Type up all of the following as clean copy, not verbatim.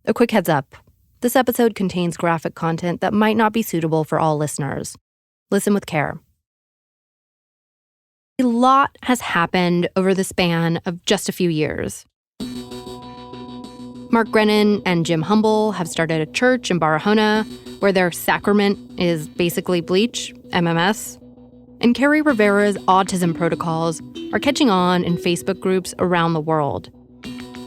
A quick heads up. This episode contains graphic content that might not be suitable for all listeners. Listen with care. A lot has happened over the span of just a few years. Mark Grenon and Jim Humble have started a church in Barahona where their sacrament is basically bleach, MMS. And Carrie Rivera's autism protocols are catching on in Facebook groups around the world.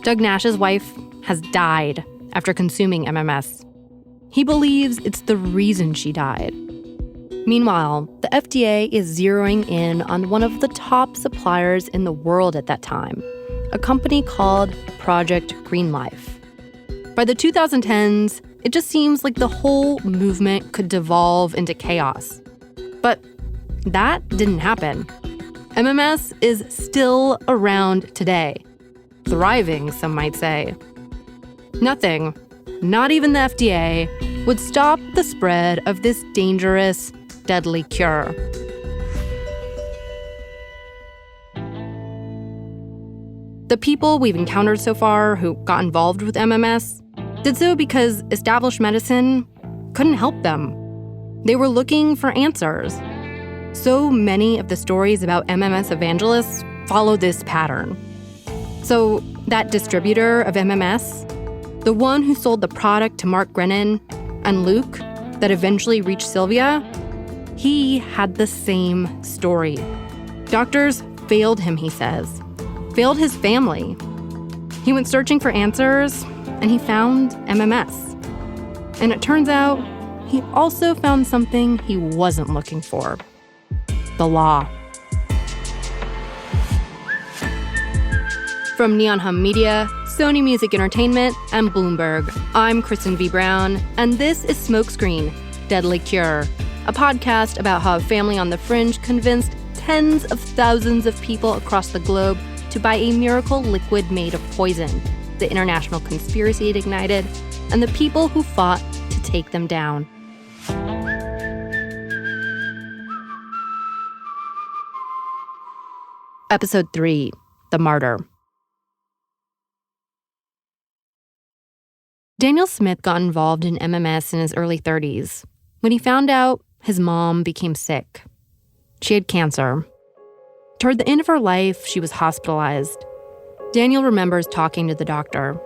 Doug Nash's wife has died after consuming MMS. He believes it's the reason she died. Meanwhile, the FDA is zeroing in on one of the top suppliers in the world at that time, a company called Project Green Life. By the 2010s, it just seems like the whole movement could devolve into chaos. But that didn't happen. MMS is still around today. Thriving, some might say. Nothing, not even the FDA, would stop the spread of this dangerous, deadly cure. The people we've encountered so far who got involved with MMS did so because established medicine couldn't help them. They were looking for answers. So many of the stories about MMS evangelists follow this pattern. So that distributor of MMS, the one who sold the product to Mark Grenon and Luke that eventually reached Sylvia, he had the same story. Doctors failed him, he says. Failed his family. He went searching for answers, and he found MMS. And it turns out he also found something he wasn't looking for. The law. From Neon Hum Media, Sony Music Entertainment, and Bloomberg, I'm Kristen V. Brown, and this is Smokescreen, Deadly Cure, a podcast about how a family on the fringe convinced tens of thousands of people across the globe to buy a miracle liquid made of poison, the international conspiracy it ignited, and the people who fought to take them down. Episode 3, The Martyr. Daniel Smith got involved in MMS in his early 30s. When he found out, his mom became sick. She had cancer. Toward the end of her life, she was hospitalized. Daniel remembers talking to the doctor.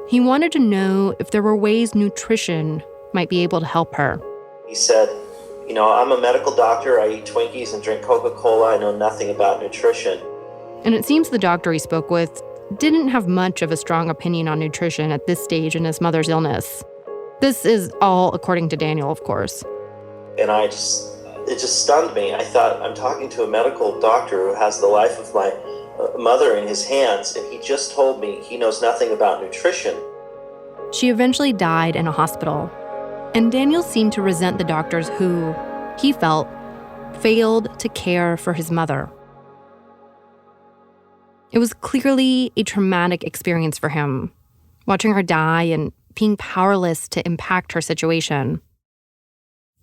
He wanted to know if there were ways nutrition might be able to help her. He said, I'm a medical doctor. I eat Twinkies and drink Coca-Cola. I know nothing about nutrition. And it seems the doctor he spoke with didn't have much of a strong opinion on nutrition at this stage in his mother's illness. This is all according to Daniel, of course. And it just stunned me. I thought, I'm talking to a medical doctor who has the life of my mother in his hands, and he just told me he knows nothing about nutrition. She eventually died in a hospital, and Daniel seemed to resent the doctors who, he felt, failed to care for his mother. It was clearly a traumatic experience for him, watching her die and being powerless to impact her situation.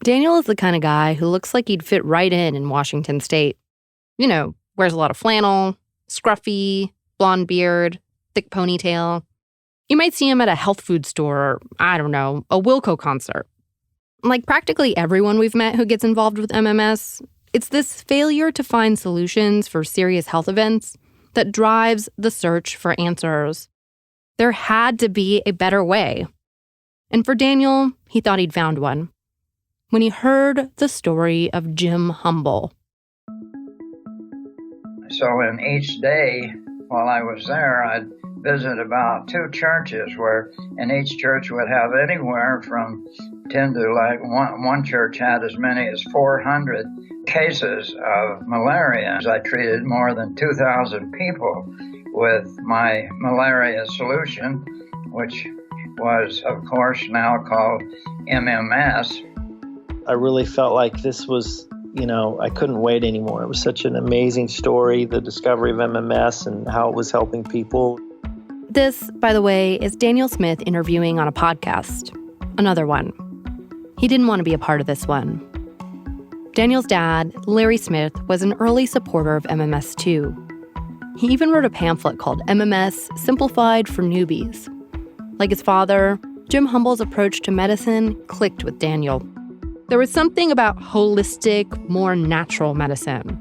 Daniel is the kind of guy who looks like he'd fit right in Washington State. Wears a lot of flannel, scruffy, blonde beard, thick ponytail. You might see him at a health food store or, a Wilco concert. Like practically everyone we've met who gets involved with MMS, it's this failure to find solutions for serious health events that drives the search for answers. There had to be a better way. And for Daniel, he thought he'd found one when he heard the story of Jim Humble. So in each day while I was there, I'd visit about 2 churches where in each church would have anywhere from 10 to one church had as many as 400 cases of malaria. I treated more than 2,000 people with my malaria solution, which was, of course, now called MMS. I really felt like this was, I couldn't wait anymore. It was such an amazing story, the discovery of MMS and how it was helping people. This, by the way, is Daniel Smith interviewing on a podcast. Another one. He didn't want to be a part of this one. Daniel's dad, Larry Smith, was an early supporter of MMS too. He even wrote a pamphlet called MMS Simplified for Newbies. Like his father, Jim Humble's approach to medicine clicked with Daniel. There was something about holistic, more natural medicine.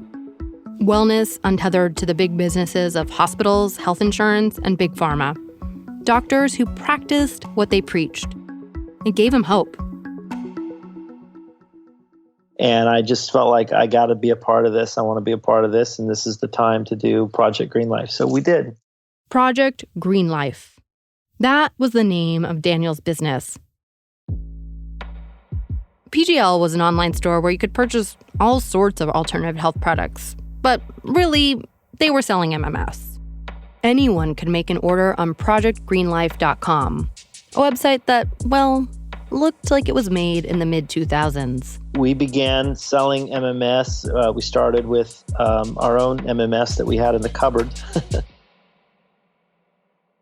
Wellness untethered to the big businesses of hospitals, health insurance, and big pharma. Doctors who practiced what they preached. It gave him hope. And I just felt like I got to be a part of this. I want to be a part of this. And this is the time to do Project Green Life. So we did. Project Green Life. That was the name of Daniel's business. PGL was an online store where you could purchase all sorts of alternative health products. But really, they were selling MMS. Anyone could make an order on projectgreenlife.com, a website that, well, looked like it was made in the mid-2000s. We began selling MMS. We started with our own MMS that we had in the cupboard.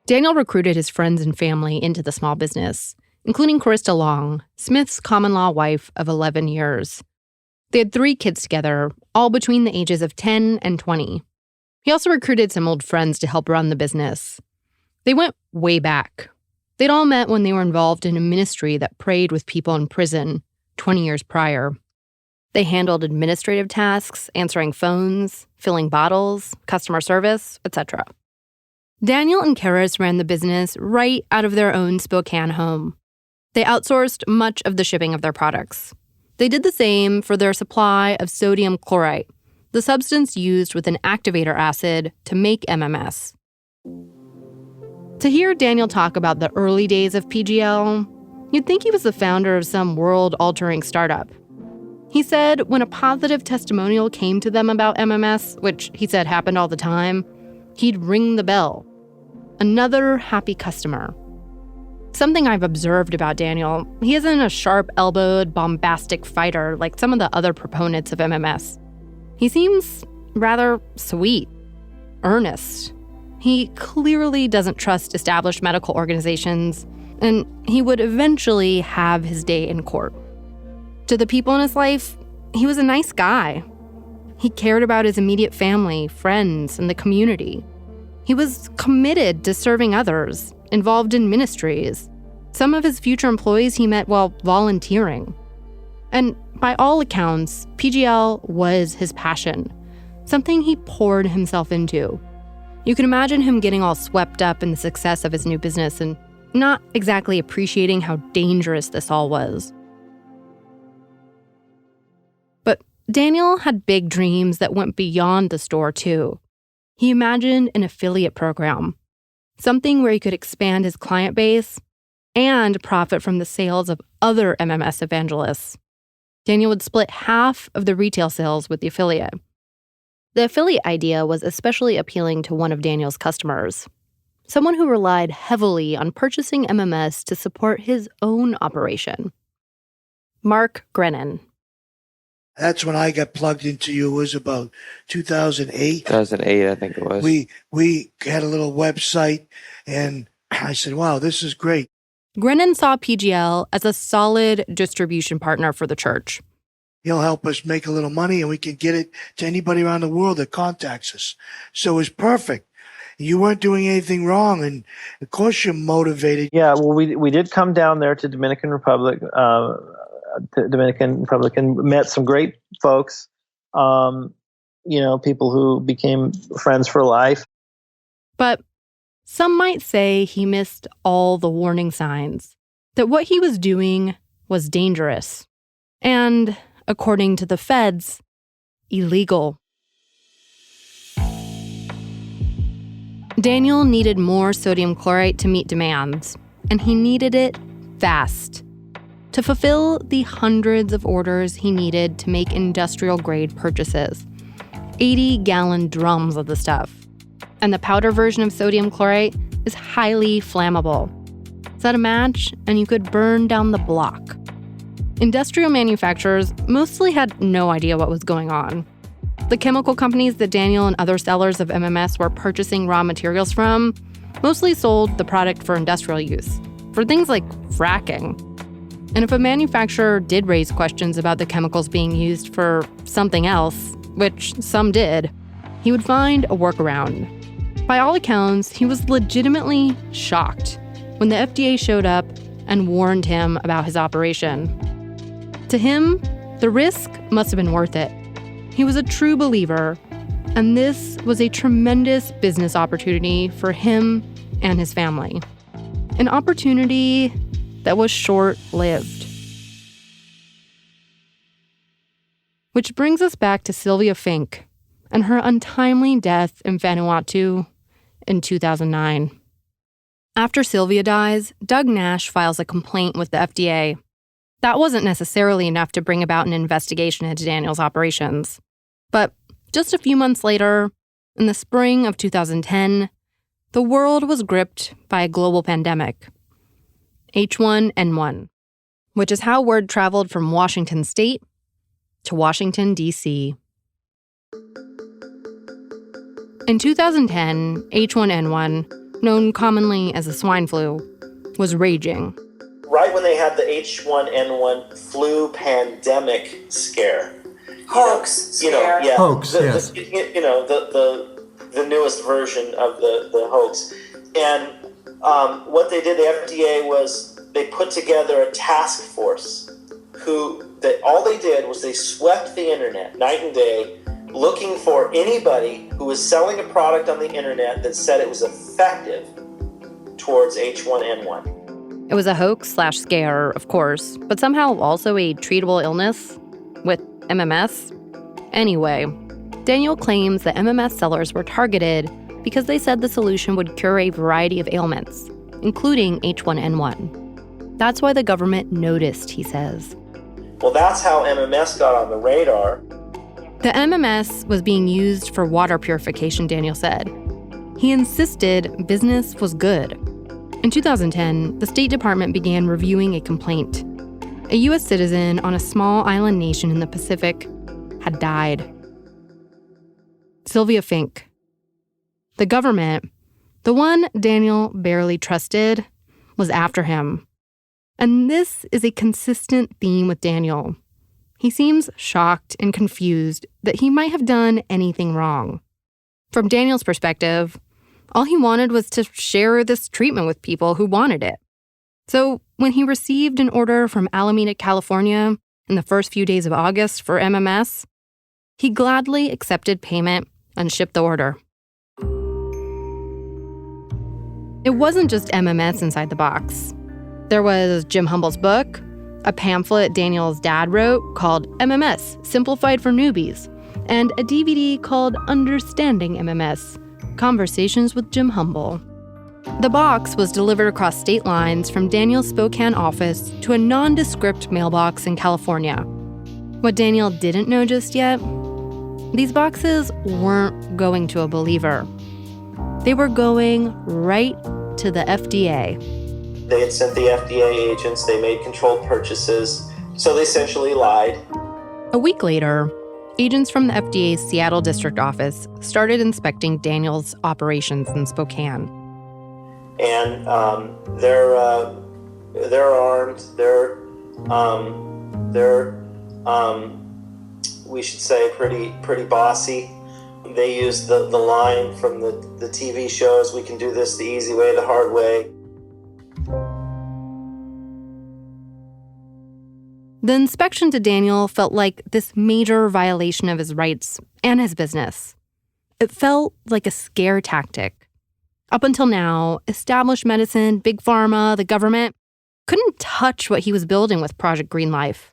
Daniel recruited his friends and family into the small business, including Carista Long, Smith's common-law wife of 11 years. They had 3 kids together, all between the ages of 10 and 20. He also recruited some old friends to help run the business. They went way back. They'd all met when they were involved in a ministry that prayed with people in prison 20 years prior. They handled administrative tasks, answering phones, filling bottles, customer service, etc. Daniel and Karis ran the business right out of their own Spokane home. They outsourced much of the shipping of their products. They did the same for their supply of sodium chlorite, the substance used with an activator acid to make MMS. To hear Daniel talk about the early days of PGL, you'd think he was the founder of some world-altering startup. He said when a positive testimonial came to them about MMS, which he said happened all the time, he'd ring the bell. Another happy customer. Something I've observed about Daniel, he isn't a sharp-elbowed, bombastic fighter like some of the other proponents of MMS. He seems rather sweet, earnest. He clearly doesn't trust established medical organizations, and he would eventually have his day in court. To the people in his life, he was a nice guy. He cared about his immediate family, friends, and the community. He was committed to serving others, involved in ministries. Some of his future employees he met while volunteering. And by all accounts, PGL was his passion, something he poured himself into. You can imagine him getting all swept up in the success of his new business and not exactly appreciating how dangerous this all was. But Daniel had big dreams that went beyond the store, too. He imagined an affiliate program, something where he could expand his client base and profit from the sales of other MMS evangelists. Daniel would split half of the retail sales with the affiliate. The affiliate idea was especially appealing to one of Daniel's customers, someone who relied heavily on purchasing MMS to support his own operation. Mark Grenon. That's when I got plugged into you. It was about 2008. 2008, I think it was. We had a little website, and I said, wow, this is great. Grenons saw PGL as a solid distribution partner for the church. He'll help us make a little money, and we can get it to anybody around the world that contacts us. So it was perfect. You weren't doing anything wrong, and of course you're motivated. Yeah, well, we did come down there to Dominican Republic and met some great folks, people who became friends for life. But some might say he missed all the warning signs, that what he was doing was dangerous. And, according to the feds, illegal. Daniel needed more sodium chlorite to meet demands, and he needed it fast. To fulfill the hundreds of orders he needed to make industrial-grade purchases, 80-gallon drums of the stuff. And the powder version of sodium chlorite is highly flammable. Set a match, and you could burn down the block. Industrial manufacturers mostly had no idea what was going on. The chemical companies that Daniel and other sellers of MMS were purchasing raw materials from mostly sold the product for industrial use, for things like fracking. And if a manufacturer did raise questions about the chemicals being used for something else, which some did, he would find a workaround. By all accounts, he was legitimately shocked. when the FDA showed up and warned him about his operation. To him, the risk must have been worth it. He was a true believer, and this was a tremendous business opportunity for him and his family. An opportunity that was short-lived. Which brings us back to Sylvia Fink and her untimely death in Vanuatu in 2009. After Sylvia dies, Doug Nash files a complaint with the FDA. That wasn't necessarily enough to bring about an investigation into Daniel's operations. But just a few months later, in the spring of 2010, the world was gripped by a global pandemic, H1N1, which is how word traveled from Washington State to Washington, D.C. In 2010, H1N1, known commonly as the swine flu, was raging. Right when they had the H1N1 flu pandemic scare. Hoax scare. Hoax, yes. The newest version of the hoax. And what they did, the FDA, was they put together a task force all they did was they swept the internet night and day, looking for anybody who was selling a product on the internet that said it was effective towards H1N1. It was a hoax/scare, of course, but somehow also a treatable illness with MMS. Anyway, Daniel claims that MMS sellers were targeted because they said the solution would cure a variety of ailments, including H1N1. That's why the government noticed, he says. Well, that's how MMS got on the radar. The MMS was being used for water purification, Daniel said. He insisted business was good. In 2010, the State Department began reviewing a complaint. A U.S. citizen on a small island nation in the Pacific had died. Sylvia Fink. The government, the one Daniel barely trusted, was after him. And this is a consistent theme with Daniel. He seems shocked and confused that he might have done anything wrong. From Daniel's perspective, all he wanted was to share this treatment with people who wanted it. So when he received an order from Alameda, California, in the first few days of August for MMS, he gladly accepted payment and shipped the order. It wasn't just MMS inside the box. There was Jim Humble's book, a pamphlet Daniel's dad wrote called MMS, Simplified for Newbies, and a DVD called Understanding MMS, Conversations with Jim Humble. The box was delivered across state lines from Daniel's Spokane office to a nondescript mailbox in California. What Daniel didn't know just yet, these boxes weren't going to a believer. They were going right to the FDA. They had sent the FDA agents, they made controlled purchases, so they essentially lied. A week later, agents from the FDA's Seattle district office started inspecting Daniel's operations in Spokane. And they're armed, they're we should say pretty bossy. They use the line from the TV shows, we can do this the easy way, the hard way. The inspection to Daniel felt like this major violation of his rights and his business. It felt like a scare tactic. Up until now, established medicine, big pharma, the government couldn't touch what he was building with Project Green Life.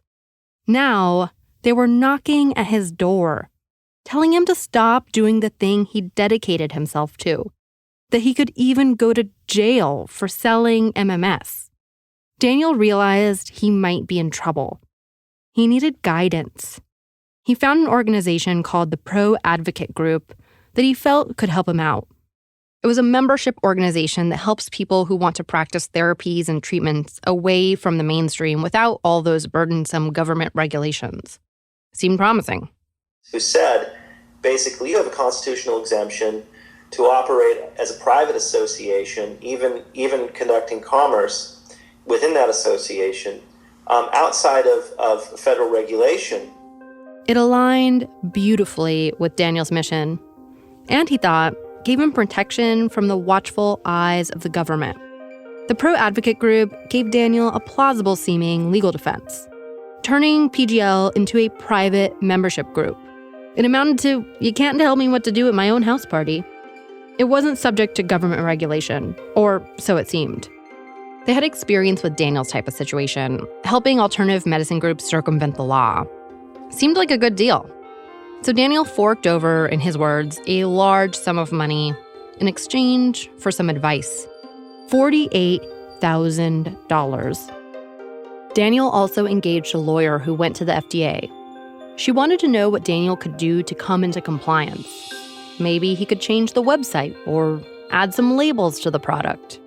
Now, they were knocking at his door, telling him to stop doing the thing he dedicated himself to, that he could even go to jail for selling MMS. Daniel realized he might be in trouble. He needed guidance. He found an organization called the Pro Advocate Group that he felt could help him out. It was a membership organization that helps people who want to practice therapies and treatments away from the mainstream without all those burdensome government regulations. Seemed promising. Who said, basically, you have a constitutional exemption to operate as a private association, even conducting commerce within that association, outside of federal regulation. It aligned beautifully with Daniel's mission, and he thought gave him protection from the watchful eyes of the government. The pro-advocate group gave Daniel a plausible-seeming legal defense, turning PGL into a private membership group. It amounted to, you can't tell me what to do at my own house party. It wasn't subject to government regulation, or so it seemed. They had experience with Daniel's type of situation, helping alternative medicine groups circumvent the law. Seemed like a good deal. So Daniel forked over, in his words, a large sum of money in exchange for some advice. $48,000. Daniel also engaged a lawyer who went to the FDA. She wanted to know what Daniel could do to come into compliance. Maybe he could change the website or add some labels to the product.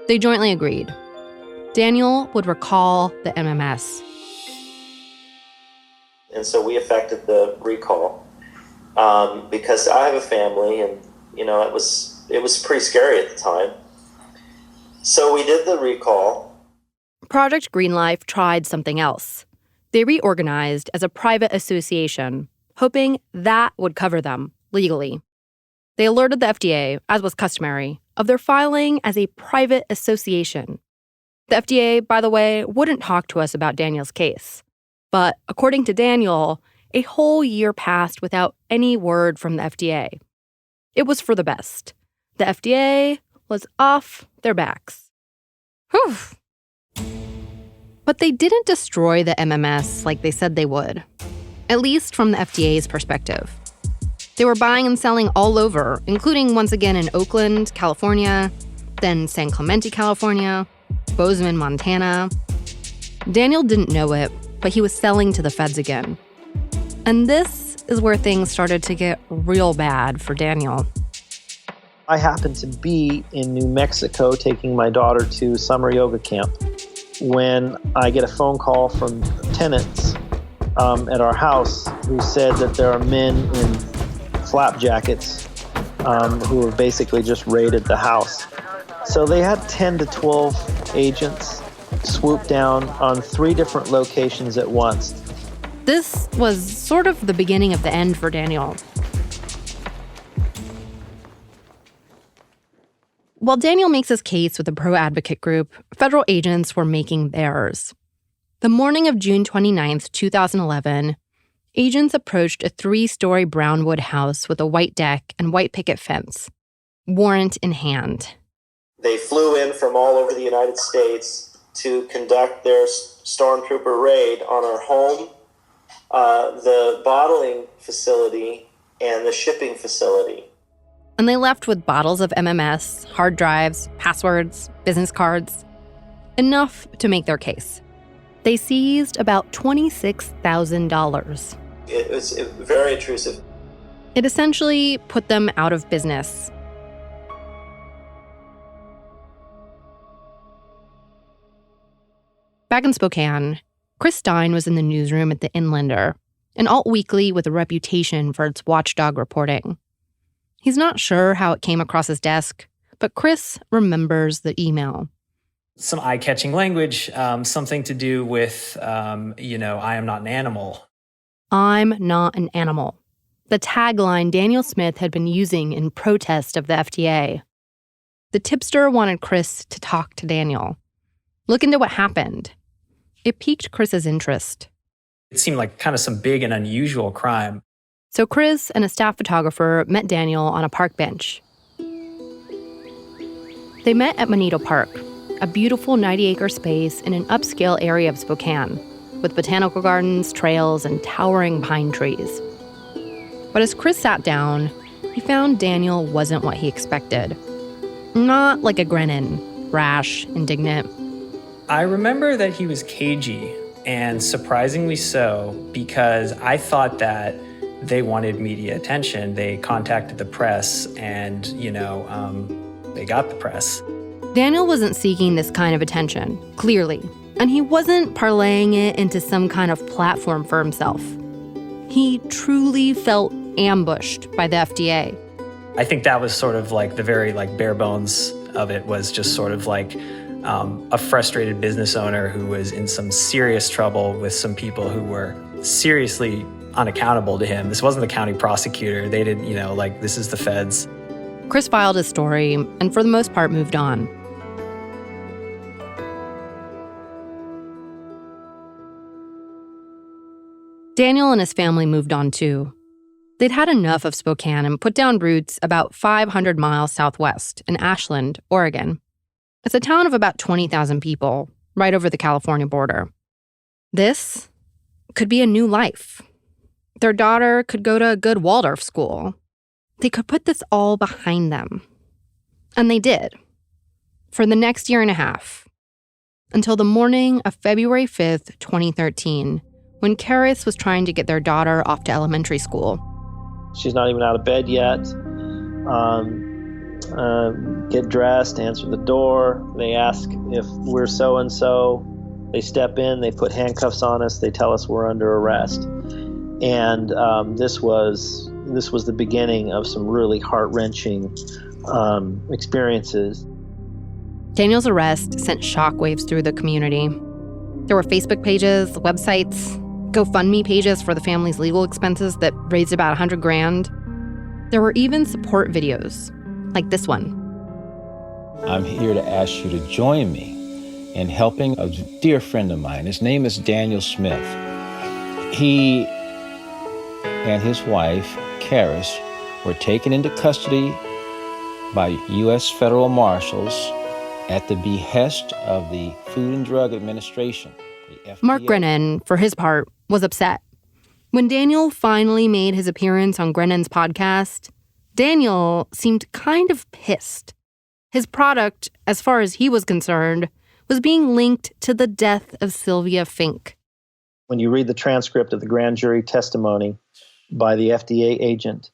They jointly agreed. Daniel would recall the MMS. And so we effected the recall because I have a family, and it was pretty scary at the time. So we did the recall. Project Green Life tried something else. They reorganized as a private association, hoping that would cover them legally. They alerted the FDA, as was customary, of their filing as a private association. The FDA, by the way, wouldn't talk to us about Daniel's case. But according to Daniel, a whole year passed without any word from the FDA. It was for the best. The FDA was off their backs. Whew. But they didn't destroy the MMS like they said they would, at least from the FDA's perspective. They were buying and selling all over, including once again in Oakland, California, then San Clemente, California, Bozeman, Montana. Daniel didn't know it, but he was selling to the feds again. And this is where things started to get real bad for Daniel. I happened to be in New Mexico taking my daughter to summer yoga camp when I get a phone call from tenants at our house who said that there are men in flap jackets who have basically just raided the house. So they had 10 to 12 agents swoop down on 3 different locations at once. This was sort of the beginning of the end for Daniel. While Daniel makes his case with the pro-advocate group, federal agents were making theirs. The morning of June 29th, 2011, agents approached a 3-story brown wood house with a white deck and white picket fence, warrant in hand. They flew in from all over the United States to conduct their stormtrooper raid on our home, the bottling facility, and the shipping facility. And they left with bottles of MMS, hard drives, passwords, business cards. Enough to make their case. They seized about $26,000. It was very intrusive. It essentially put them out of business. Back in Spokane, Chris Stein was in the newsroom at the Inlander, an alt weekly with a reputation for its watchdog reporting. He's not sure how it came across his desk, but Chris remembers the email. Some eye-catching language, something to do with, I am not an animal. I'm not an animal. The tagline Daniel Smith had been using in protest of the FDA. The tipster wanted Chris to talk to Daniel. Look into what happened. It piqued Chris's interest. It seemed like kind of some big and unusual crime. So Chris and a staff photographer met Daniel on a park bench. They met at Monito Park, a beautiful 90-acre space in an upscale area of Spokane, with botanical gardens, trails, and towering pine trees. But as Chris sat down, he found Daniel wasn't what he expected. Not like a Grenon, brash, indignant. I remember that he was cagey, and surprisingly so, because I thought that they wanted media attention. They contacted the press and, they got the press. Daniel wasn't seeking this kind of attention, clearly, and he wasn't parlaying it into some kind of platform for himself. He truly felt ambushed by the FDA. I think that was sort of like the very bare bones of it, was just sort of like a frustrated business owner who was in some serious trouble with some people who were seriously unaccountable to him. This wasn't the county prosecutor. They didn't, this is the feds. Chris filed his story and for the most part moved on. Daniel and his family moved on too. They'd had enough of Spokane and put down roots about 500 miles southwest in Ashland, Oregon. It's a town of about 20,000 people, right over the California border. This could be a new life. Their daughter could go to a good Waldorf school. They could put this all behind them. And they did. For the next year and a half. Until the morning of February 5th, 2013, when Karis was trying to get their daughter off to elementary school. She's not even out of bed yet. Get dressed, answer the door. They ask if we're so-and-so. They step in, they put handcuffs on us, they tell us we're under arrest. And this was the beginning of some really heart-wrenching experiences. Daniel's arrest sent shockwaves through the community. There were Facebook pages, websites, GoFundMe pages for the family's legal expenses that raised about $100,000. There were even support videos, like this one. I'm here to ask you to join me in helping a dear friend of mine. His name is Daniel Smith. He and his wife, Karis, were taken into custody by U.S. federal marshals at the behest of the Food and Drug Administration, the FDA. Mark Grenon, for his part, was upset. When Daniel finally made his appearance on Grenons' podcast, Daniel seemed kind of pissed. His product, as far as he was concerned, was being linked to the death of Sylvia Fink. When you read the transcript of the grand jury testimony by the FDA agent,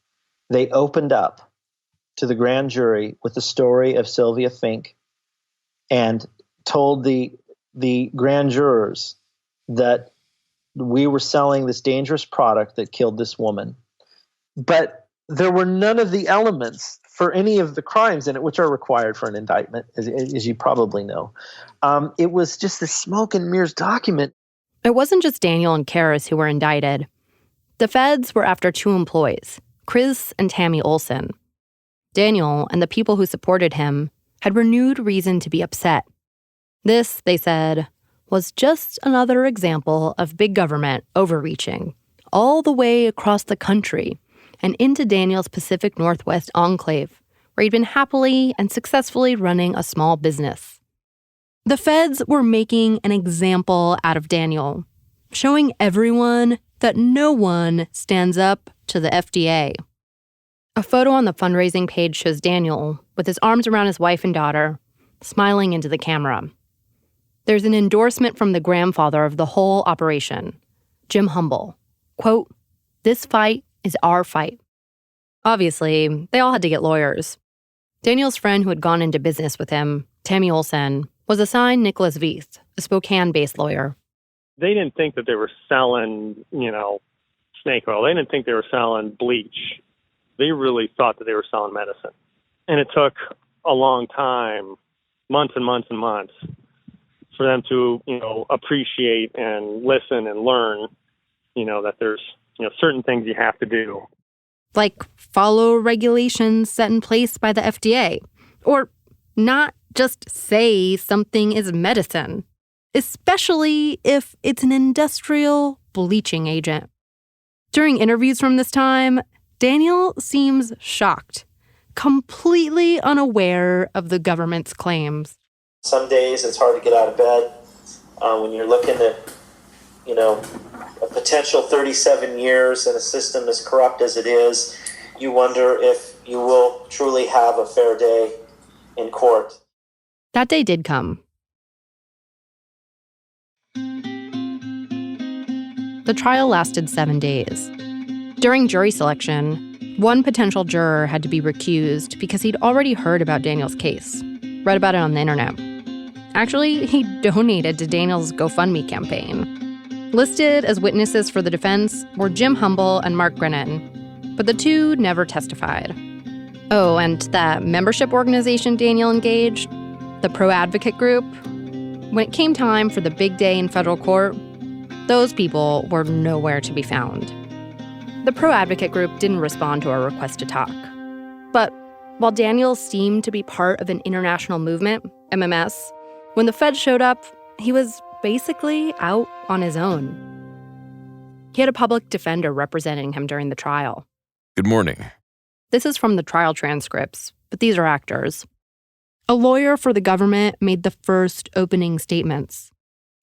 they opened up to the grand jury with the story of Sylvia Fink and told the grand jurors that we were selling this dangerous product that killed this woman. But there were none of the elements for any of the crimes in it, which are required for an indictment, as you probably know. It was just the smoke and mirrors document. It wasn't just Daniel and Karis who were indicted. The feds were after two employees, Chris and Tammy Olson. Daniel and the people who supported him had renewed reason to be upset. This, they said, was just another example of big government overreaching all the way across the country and into Daniel's Pacific Northwest enclave, where he'd been happily and successfully running a small business. The feds were making an example out of Daniel, showing everyone that no one stands up to the FDA. A photo on the fundraising page shows Daniel, with his arms around his wife and daughter, smiling into the camera. There's an endorsement from the grandfather of the whole operation, Jim Humble. Quote, "This fight is our fight." Obviously, they all had to get lawyers. Daniel's friend who had gone into business with him, Tammy Olson, was assigned Nicholas Veith, a Spokane-based lawyer. They didn't think that they were selling, snake oil. They didn't think they were selling bleach. They really thought that they were selling medicine. And it took a long time, months and months and months, for them to, appreciate and listen and learn, that there's, certain things you have to do. Like follow regulations set in place by the FDA, or not just say something is medicine, especially if it's an industrial bleaching agent. During interviews from this time, Daniel seems shocked, completely unaware of the government's claims. Some days it's hard to get out of bed when you're looking at, a potential 37 years in a system as corrupt as it is. You wonder if you will truly have a fair day in court. That day did come. The trial lasted 7 days. During jury selection, one potential juror had to be recused because he'd already heard about Daniel's case, read about it on the internet. Actually, he donated to Daniel's GoFundMe campaign. Listed as witnesses for the defense were Jim Humble and Mark Grenon, but the two never testified. Oh, and that membership organization Daniel engaged, the Pro Advocate Group, when it came time for the big day in federal court, those people were nowhere to be found. The Pro Advocate Group didn't respond to our request to talk. But while Daniel seemed to be part of an international movement, MMS, when the feds showed up, he was basically out on his own. He had a public defender representing him during the trial. Good morning. This is from the trial transcripts, but these are actors. A lawyer for the government made the first opening statements.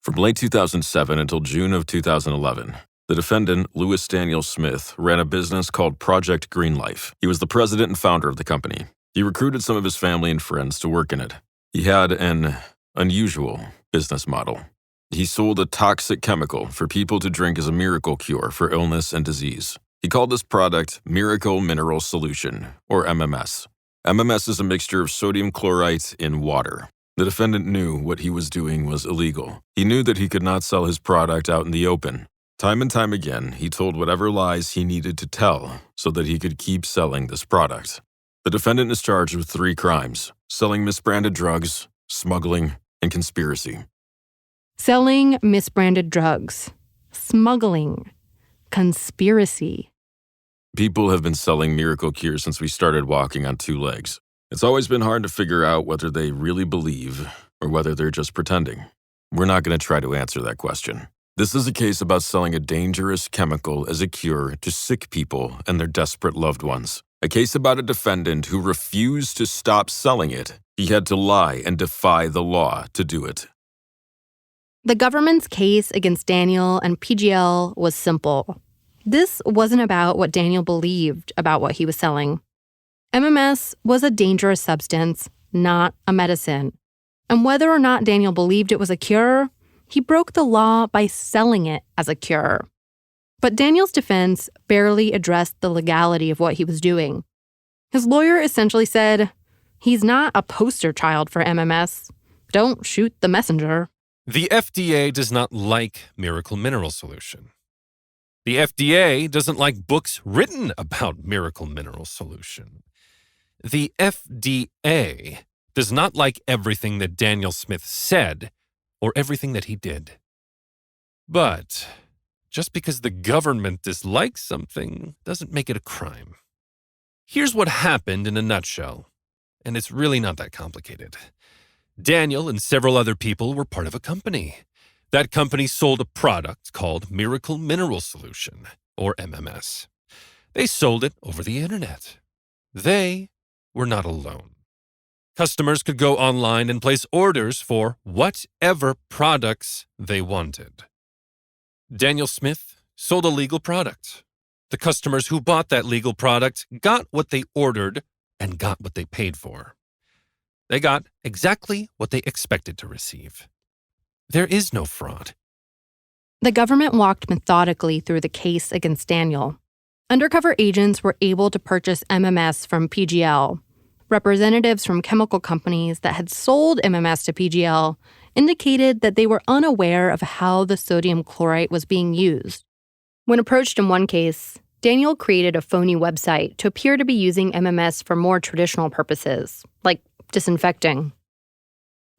From late 2007 until June of 2011, the defendant, Louis Daniel Smith, ran a business called Project Green Life. He was the president and founder of the company. He recruited some of his family and friends to work in it. He had an unusual business model. He sold a toxic chemical for people to drink as a miracle cure for illness and disease. He called this product Miracle Mineral Solution, or MMS. MMS is a mixture of sodium chlorite in water. The defendant knew what he was doing was illegal. He knew that he could not sell his product out in the open. Time and time again, he told whatever lies he needed to tell so that he could keep selling this product. The defendant is charged with 3 crimes: selling misbranded drugs, smuggling, and conspiracy. Selling misbranded drugs, smuggling, conspiracy. People have been selling miracle cures since we started walking on 2 legs. It's always been hard to figure out whether they really believe or whether they're just pretending. We're not going to try to answer that question. This is a case about selling a dangerous chemical as a cure to sick people and their desperate loved ones. A case about a defendant who refused to stop selling it. He had to lie and defy the law to do it. The government's case against Daniel and PGL was simple. This wasn't about what Daniel believed about what he was selling. MMS was a dangerous substance, not a medicine. And whether or not Daniel believed it was a cure, he broke the law by selling it as a cure. But Daniel's defense barely addressed the legality of what he was doing. His lawyer essentially said, he's not a poster child for MMS. Don't shoot the messenger. The FDA does not like Miracle Mineral Solution. The FDA doesn't like books written about Miracle Mineral Solution. The FDA does not like everything that Daniel Smith said or everything that he did. But just because the government dislikes something doesn't make it a crime. Here's what happened in a nutshell, and it's really not that complicated. Daniel and several other people were part of a company. That company sold a product called Miracle Mineral Solution, or MMS. They sold it over the internet. They were not alone. Customers could go online and place orders for whatever products they wanted. Daniel Smith sold a legal product. The customers who bought that legal product got what they ordered and got what they paid for. They got exactly what they expected to receive. There is no fraud. The government walked methodically through the case against Daniel. Undercover agents were able to purchase MMS from PGL. Representatives from chemical companies that had sold MMS to PGL indicated that they were unaware of how the sodium chlorite was being used. When approached in one case, Daniel created a phony website to appear to be using MMS for more traditional purposes, like disinfecting.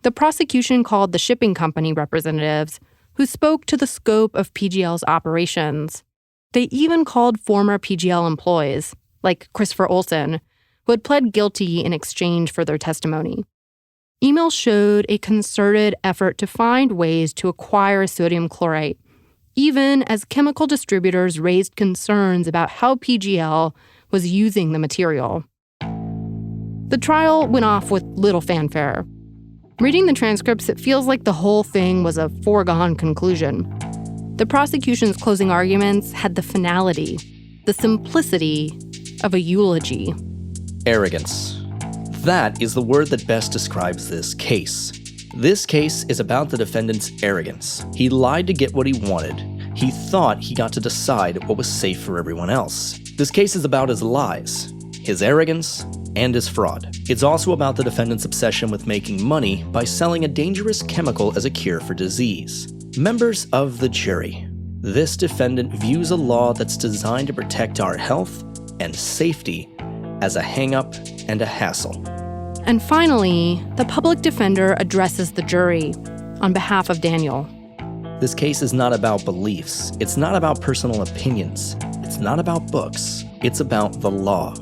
The prosecution called the shipping company representatives, who spoke to the scope of PGL's operations. They even called former PGL employees, like Christopher Olson, who had pled guilty in exchange for their testimony. Emails showed a concerted effort to find ways to acquire sodium chlorite, even as chemical distributors raised concerns about how PGL was using the material. The trial went off with little fanfare. Reading the transcripts, it feels like the whole thing was a foregone conclusion. The prosecution's closing arguments had the finality, the simplicity of a eulogy. Arrogance. That is the word that best describes this case. This case is about the defendant's arrogance. He lied to get what he wanted. He thought he got to decide what was safe for everyone else. This case is about his lies, his arrogance, and his fraud. It's also about the defendant's obsession with making money by selling a dangerous chemical as a cure for disease. Members of the jury, this defendant views a law that's designed to protect our health and safety as a hang-up and a hassle. And finally, the public defender addresses the jury on behalf of Daniel. This case is not about beliefs. It's not about personal opinions. It's not about books. It's about the law.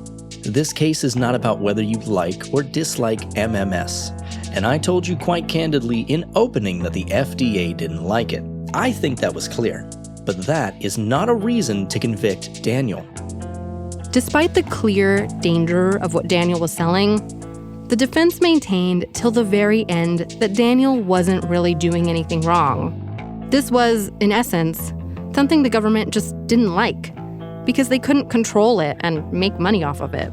This case is not about whether you like or dislike MMS. And I told you quite candidly in opening that the FDA didn't like it. I think that was clear. But that is not a reason to convict Daniel. Despite the clear danger of what Daniel was selling, the defense maintained till the very end that Daniel wasn't really doing anything wrong. This was, in essence, something the government just didn't like because they couldn't control it and make money off of it.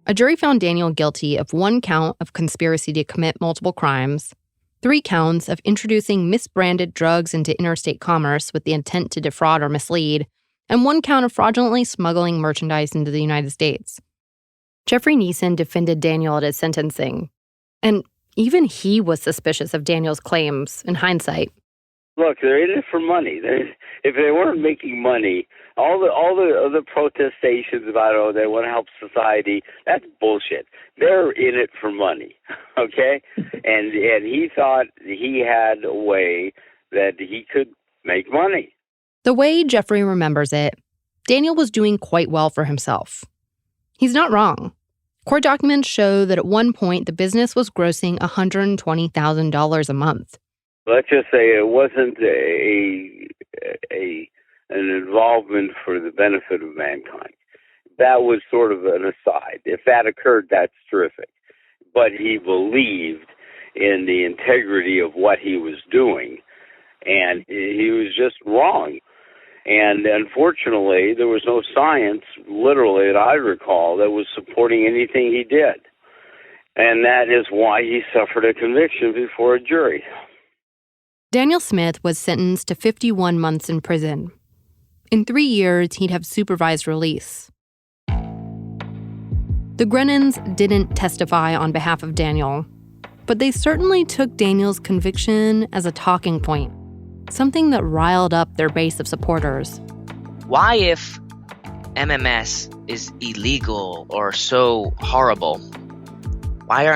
A jury found Daniel guilty of 1 count of conspiracy to commit multiple crimes, 3 counts of introducing misbranded drugs into interstate commerce with the intent to defraud or mislead, and 1 count of fraudulently smuggling merchandise into the United States. Jeffrey Neeson defended Daniel at his sentencing, and even he was suspicious of Daniel's claims in hindsight. Look, they're in it for money. If they weren't making money, all the other protestations about, they want to help society, that's bullshit. They're in it for money, okay? And he thought he had a way that he could make money. The way Jeffrey remembers it, Daniel was doing quite well for himself. He's not wrong. Court documents show that at one point the business was grossing $120,000 a month. Let's just say it wasn't an involvement for the benefit of mankind. That was sort of an aside. If that occurred, that's terrific. But he believed in the integrity of what he was doing, and he was just wrong. And unfortunately, there was no science, literally, that I recall, that was supporting anything he did. And that is why he suffered a conviction before a jury. Daniel Smith was sentenced to 51 months in prison. In 3 years, he'd have supervised release. The Grenons didn't testify on behalf of Daniel, but they certainly took Daniel's conviction as a talking point, something that riled up their base of supporters. Why, if MMS is illegal or so horrible, why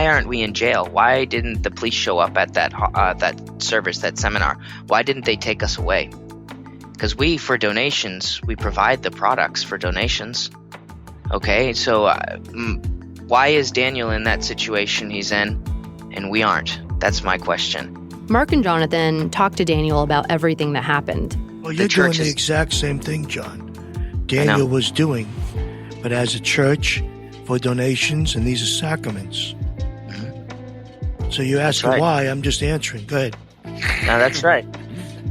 aren't we in jail? Why didn't the police show up at that service, that seminar? Why didn't they take us away? Because for donations, we provide the products for donations. Okay, so why is Daniel in that situation he's in, and we aren't? That's my question. Mark and Jonathan talked to Daniel about everything that happened. Well, you're doing the exact same thing, John. Daniel was doing, but as a church, for donations, and these are sacraments. Mm-hmm. So you ask why, I'm just answering. Go ahead. No, that's right.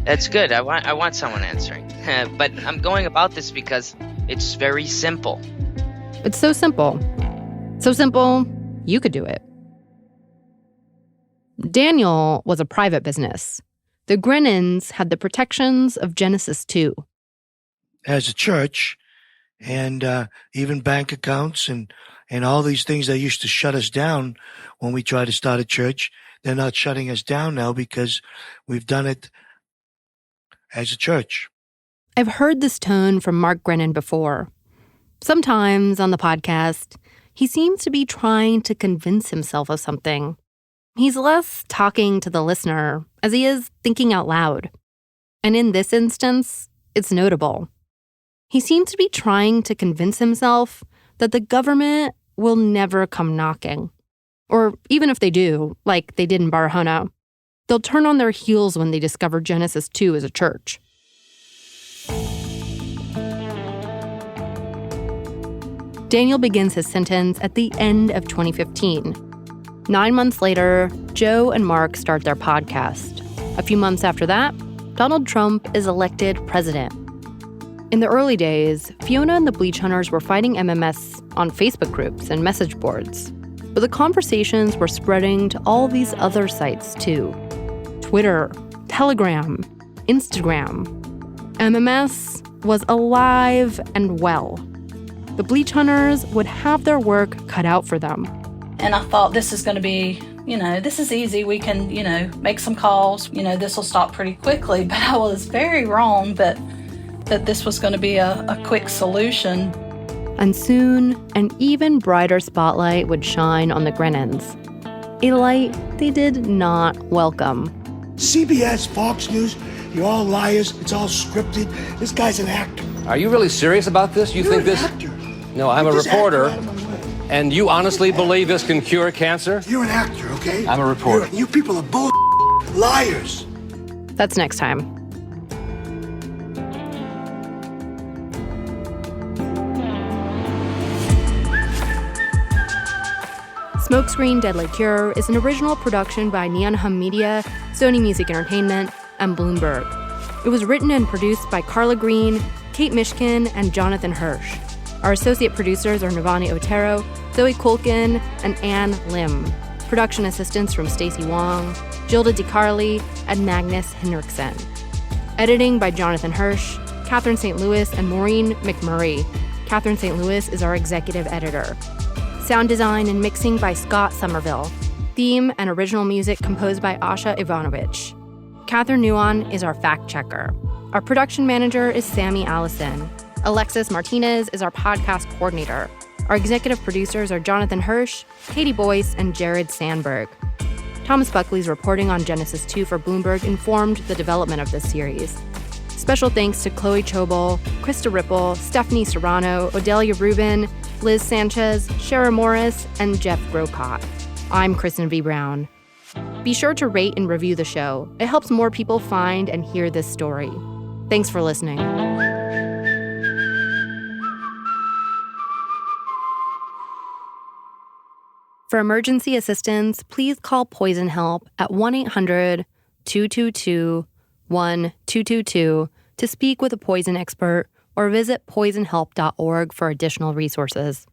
That's good. I want someone answering. But I'm going about this because it's very simple. It's so simple. So simple, you could do it. Daniel was a private business. The Grenons had the protections of Genesis 2. As a church, and even bank accounts and all these things that used to shut us down when we tried to start a church, they're not shutting us down now because we've done it as a church. I've heard this tone from Mark Grenon before. Sometimes on the podcast, he seems to be trying to convince himself of something. He's less talking to the listener as he is thinking out loud. And in this instance, it's notable. He seems to be trying to convince himself that the government will never come knocking. Or even if they do, like they did in Barahona, they'll turn on their heels when they discover Genesis 2 as a church. Daniel begins his sentence at the end of 2015. 9 months later, Joe and Mark start their podcast. A few months after that, Donald Trump is elected president. In the early days, Fiona and the Bleach Hunters were fighting MMS on Facebook groups and message boards. But the conversations were spreading to all these other sites too. Twitter, Telegram, Instagram. MMS was alive and well. The Bleach Hunters would have their work cut out for them. And I thought, this is going to be, this is easy. We can, make some calls. This will stop pretty quickly. But I was very wrong that this was going to be a quick solution. And soon, an even brighter spotlight would shine on the Grenons. A light they did not welcome. CBS, Fox News, you're all liars. It's all scripted. This guy's an actor. Are you really serious about this? You're an actor. No, I'm a reporter. And you honestly believe this can cure cancer? You're an actor, okay? I'm a reporter. You people are bull. Liars! That's next time. Smokescreen Deadly Cure is an original production by Neon Hum Media, Sony Music Entertainment, and Bloomberg. It was written and produced by Carla Green, Kate Mishkin, and Jonathan Hirsch. Our associate producers are Navani Otero, Zoe Kulkin, and Ann Lim. Production assistance from Stacey Wong, Gilda DiCarli, and Magnus Henriksen. Editing by Jonathan Hirsch, Catherine St. Louis, and Maureen McMurray. Catherine St. Louis is our executive editor. Sound design and mixing by Scott Somerville. Theme and original music composed by Asha Ivanovich. Catherine Nuon is our fact checker. Our production manager is Sammy Allison. Alexis Martinez is our podcast coordinator. Our executive producers are Jonathan Hirsch, Katie Boyce, and Jared Sandberg. Thomas Buckley's reporting on Genesis 2 for Bloomberg informed the development of this series. Special thanks to Chloe Chobol, Krista Ripple, Stephanie Serrano, Odelia Rubin, Liz Sanchez, Shara Morris, and Jeff Grocott. I'm Kristen V. Brown. Be sure to rate and review the show. It helps more people find and hear this story. Thanks for listening. For emergency assistance, please call Poison Help at 1-800-222-1222 to speak with a poison expert or visit poisonhelp.org for additional resources.